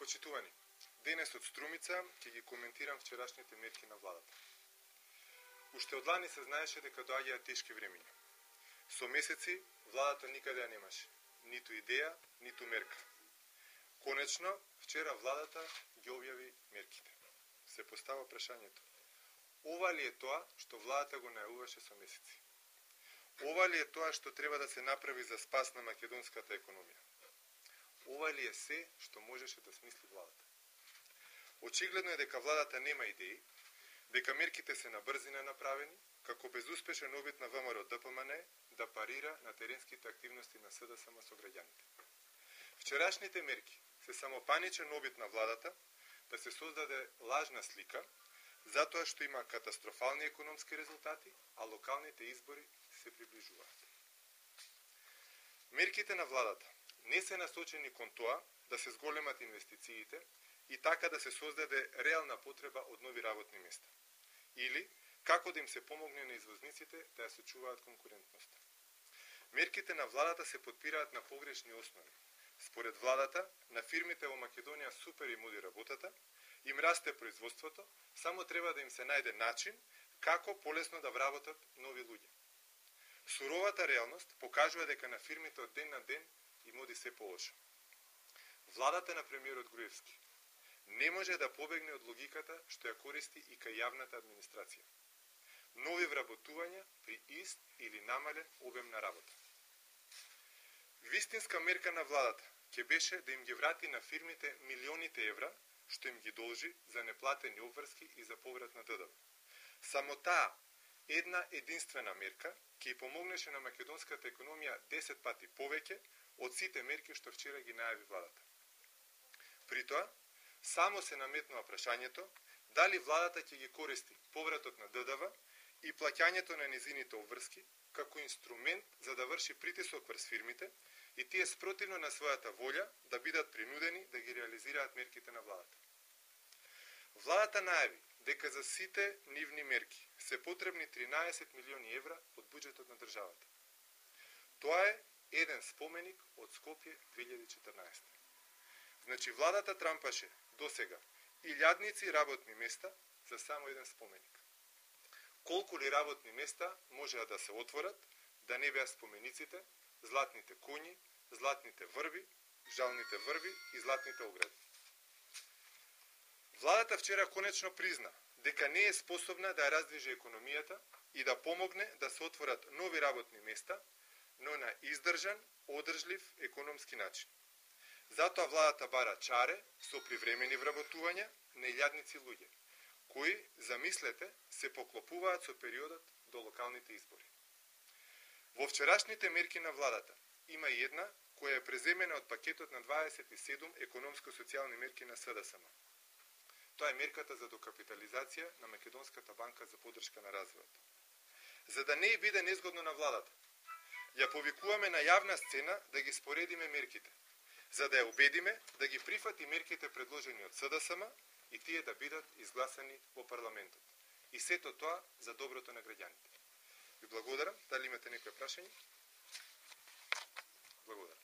Почитувани, денес од Струмица ќе ги коментирам вчерашните мерки на владата. Уште од лани се знаеше дека доаѓаат тешки времиња. Со месеци владата никаде ја немаше, ниту идеја, ниту мерка. Конечно, вчера владата ги објави мерките. Се постава прашањето: ова ли е тоа што владата го најавуваше со месеци? Ова ли е тоа што треба да се направи за спас на македонската економија? Ова ли е се што можеше да смисли владата? Очигледно е дека владата нема идеи, дека мерките се на брзина направени, како безуспешен обид на ВМРО ДПМН да парира на теренските активности на СДСМ со граѓаните. Вчерашните мерки се само паничен обид на владата да се создаде лажна слика, затоа што има катастрофални економски резултати, а локалните избори се приближуваат. Мерките на владата не се насочени кон тоа да се зголемат инвестициите и така да се создаде реална потреба од нови работни места, или како да им се помогне на извозниците да ја сочуваат конкурентноста. Мерките на владата се подпираат на погрешни основи. Според владата, на фирмите во Македонија супер им оди работата, им расте производството, само треба да им се најде начин како полесно да вработат нови луѓе. Суровата реалност покажува дека на фирмите од ден на ден им оди се полошо. Владата на премиерот Груевски не може да побегне од логиката што ја користи и кај јавната администрација. Нови вработувања при ист или намален обем на работа. Вистинска мерка на владата ќе беше да им ги врати на фирмите милионите евра што им ги должи за неплатени обврски и за поврат на ДДВ. Само таа една единствена мерка ќе помогнеше на македонската економија 10 пати повеќе од сите мерки што вчера ги најави владата. При тоа, само се наметнува прашањето дали владата ќе ги користи повратот на ДДВ и плаќањето на незините обврски како инструмент за да врши притисок врз фирмите и тие спротивно на својата волја да бидат принудени да ги реализираат мерките на владата. Владата најави дека за сите нивни мерки се потребни 13 милиони евра од буџетот на државата. Тоа е еден споменик од Скопје 2014. Значи владата трампаше досега илјадници работни места за само еден споменик. Колку ли работни места можеа да се отворат, да не беа спомениците, златните коњи, златните врби, жалните врби и златните огради. Владата вчера конечно призна дека не е способна да ја раздвижи економијата и да помогне да се отворат нови работни места, но на издржан, одржлив економски начин. Затоа владата бара чаре со привремени вработувања на илјадници луѓе, кои, замислете, се поклопуваат со периодот до локалните избори. Во вчерашните мерки на владата има и една која е преземена од пакетот на 27 економско-социјални мерки на СДСМ. Тоа е мерката за докапитализација на Македонската банка за поддршка на развојот. За да не и биде незгодно на владата, ја повикуваме на јавна сцена да ги споредиме мерките, за да ја убедиме да ги прифати мерките предложени од СДСМ и тие да бидат изгласани во парламентот. И сето тоа за доброто на граѓаните. Ви благодарам. Дали имате некои прашања? Благодарам.